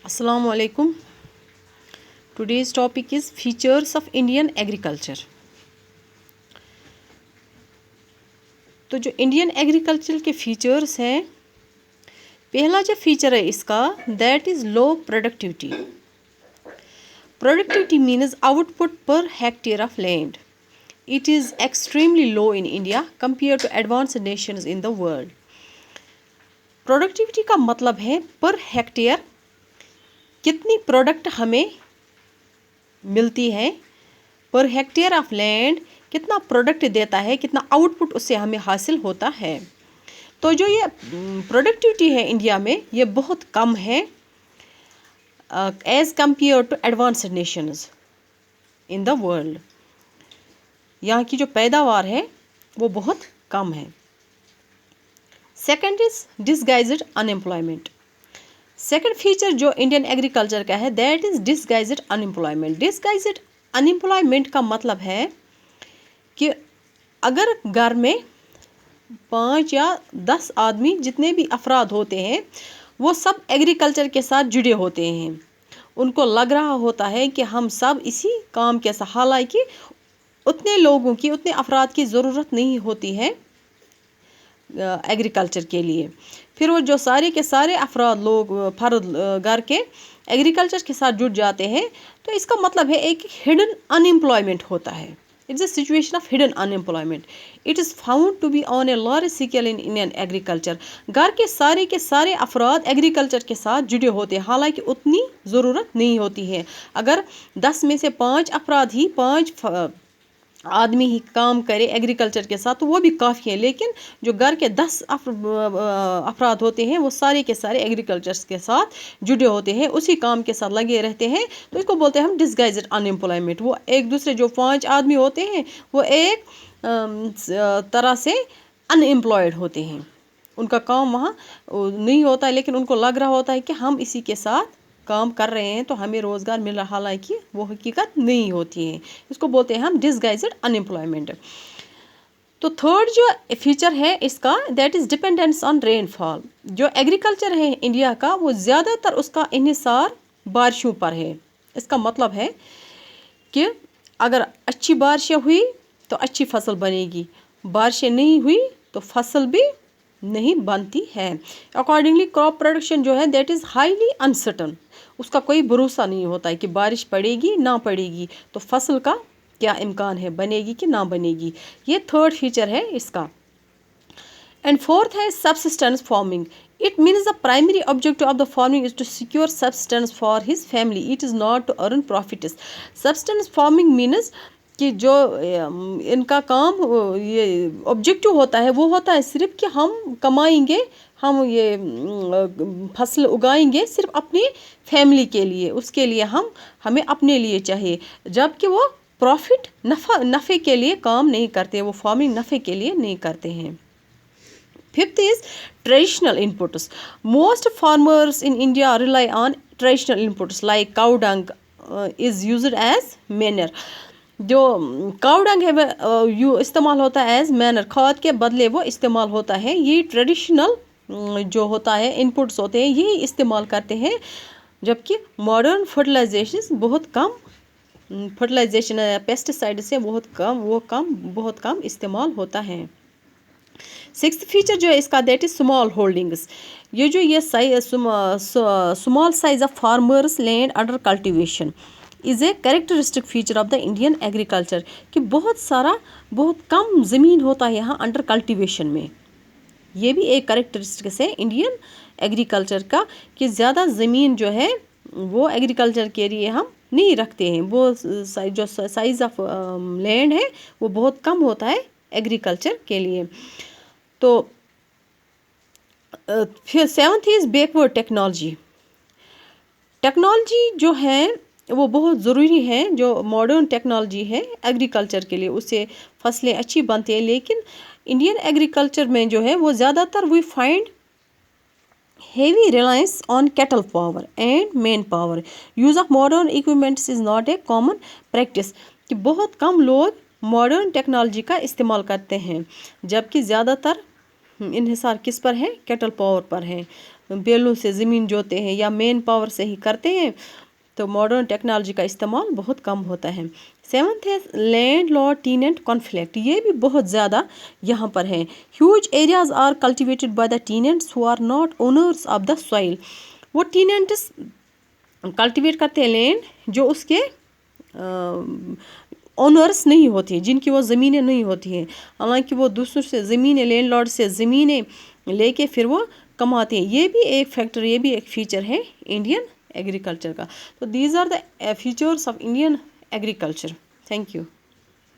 Assalamu alaikum. Today's topic is features of Indian agriculture. तो जो Indian agriculture के features हैं, पहला जो फीचर है इसका that is low productivity. Productivity means output per hectare of land. It is extremely low in India compared to advanced nations in the world. Productivity का मतलब है पर हेक्टेयर कितनी प्रोडक्ट हमें मिलती है, पर हेक्टेयर ऑफ लैंड कितना product देता है, कितना आउटपुट उससे हमें हासिल होता है. तो जो ये प्रोडक्टिविटी है इंडिया में ये बहुत कम है as compare to advanced nations in the world. यहाँ की जो पैदावार है वो बहुत कम है. Second is disguised unemployment. Second feature जो इंडियन एग्रीकल्चर का है that is disguised unemployment. Disguised unemployment का मतलब है कि अगर घर में 5 या 10 आदमी जितने भी अफराद होते हैं वो सब एग्रीकल्चर के साथ जुड़े होते हैं, उनको लग रहा होता है कि हम सब इसी काम के साथ, हालांकि उतने लोगों की, उतने अफराद की ज़रूरत नहीं होती है एग्रीकल्चर के लिए. फिर वो जो सारे के सारे अफराद लोग फर्द घर के एग्रीकल्चर के साथ जुड़ जाते हैं, तो इसका मतलब है एक हिडन अनएम्प्लॉयमेंट होता है. It's a situation of hidden unemployment. It is found to be on a large scale in Indian agriculture. घर के सारे अफराद एग्रीकल्चर के साथ जुड़े होते हैं, हालांकि उतनी ज़रूरत नहीं होती है. अगर 10 में से 5 अफराद ही 5 आदमी ही काम करे एग्रीकल्चर के साथ तो वो भी काफ़ी है. लेकिन जो घर के 10 अफराद होते हैं वो सारे के सारे एग्रीकल्चर के साथ जुड़े होते हैं, उसी काम के साथ लगे रहते हैं, तो इसको बोलते हैं हम डिसगाइज्ड अनएम्प्लॉयमेंट. वो एक दूसरे जो 5 आदमी होते हैं वो एक तरह से अनएम्प्लॉयड होते हैं. उनका काम वहाँ नहीं होता है, लेकिन उनको लग रहा होता है कि हम इसी के साथ काम कर रहे हैं तो हमें रोज़गार मिल रहा, हालांकि वो हकीकत नहीं होती है. इसको बोलते हैं हम डिसगाइज्ड अनएम्प्लॉयमेंट. तो थर्ड जो फीचर है इसका that is dependence on rainfall. जो एग्रीकल्चर है इंडिया का वो ज़्यादातर उसका इन्हिसार बारिशों पर है. इसका मतलब है कि अगर अच्छी बारिशें हुई तो अच्छी फसल बनेगी, बारिशें नहीं हुई तो फसल भी नहीं बनती है. अकॉर्डिंगली क्रॉप प्रोडक्शन जो है दैट इज़ हाईली अनसर्टन. उसका कोई भरोसा नहीं होता है कि बारिश पड़ेगी ना पड़ेगी, तो फसल का क्या इम्कान है, बनेगी कि ना बनेगी. ये थर्ड फीचर है इसका. एंड फोर्थ है subsistence farming. It means the primary objective of the farming is to secure subsistence for his family. It is not to earn profits. Subsistence farming means कि जो इनका काम ये ऑब्जेक्टिव होता है वो होता है सिर्फ कि हम कमाएंगे, हम ये फसल उगाएंगे सिर्फ अपनी फैमिली के लिए, उसके लिए हमें अपने लिए चाहिए, जबकि वो प्रॉफिट नफ़े के लिए काम नहीं करते, वो फार्मिंग नफ़े के लिए नहीं करते हैं. Fifth is traditional inputs. Most farmers in India rely on traditional inputs like cow dung is used as manure. जो काउ डंग है वो इस्तेमाल होता है एज मैनर, खाद के बदले वो इस्तेमाल होता है. ये ट्रेडिशनल जो होता है इनपुट्स होते हैं यही इस्तेमाल करते हैं, जबकि मॉडर्न फर्टिलाइजेशन बहुत कम, फर्टिलाइजेशन पेस्टिसाइड से बहुत कम इस्तेमाल होता है. सिक्स्थ फीचर जो है इसका दैट इज़ स्मॉल होल्डिंग्स. ये जो ये small size of farmers land under cultivation is a characteristic feature of the Indian agriculture. कि बहुत कम ज़मीन होता है यहाँ अंडर कल्टिवेशन में. ये भी एक कैरेक्टरिस्टिक है इंडियन एग्रीकल्चर का कि ज़्यादा ज़मीन जो है वो एग्रीकल्चर के लिए हम नहीं रखते हैं. वो जो साइज़ ऑफ लैंड है वो बहुत कम होता है एग्रीकल्चर के लिए. तो फिर seventh is backward technology. Technology जो है वो बहुत ज़रूरी है. जो मॉडर्न टेक्नोलॉजी है एग्रीकल्चर के लिए उससे फसलें अच्छी बनती हैं, लेकिन इंडियन एग्रीकल्चर में जो है वो ज़्यादातर we find heavy reliance on cattle power and manpower. Use of modern equipments is not a common practice. कि बहुत कम लोग मॉडर्न टेक्नोलॉजी का इस्तेमाल करते हैं, जबकि ज़्यादातर इन्हिसार किस पर है, कैटल पावर पर है. بیلوں سے زمین جوتے ہیں یا مین پاور سے ہی کرتے ہیں، تو ماڈرن ٹیکنالوجی کا استعمال بہت کم ہوتا ہے۔ سیونتھ ہے لینڈ لارڈ ٹیننٹ کانفلکٹ، یہ بھی بہت زیادہ یہاں پر ہے۔ Huge areas are cultivated by the tenants who are not owners of the soil, وہ ٹیننٹس کلٹیویٹ کرتے ہیں لینڈ جو اس کے اونرس نہیں ہوتی ہیں، جن کی وہ زمینیں نہیں ہوتی ہیں، حالانکہ وہ دوسروں سے زمینیں، لینڈ لارڈ سے زمینیں لے کے پھر وہ کماتے ہیں۔ یہ بھی ایک فیکٹر، یہ بھی ایک فیچر ہے انڈین ایگریکلچر کا۔ تو these are the features of Indian agriculture. Thank you.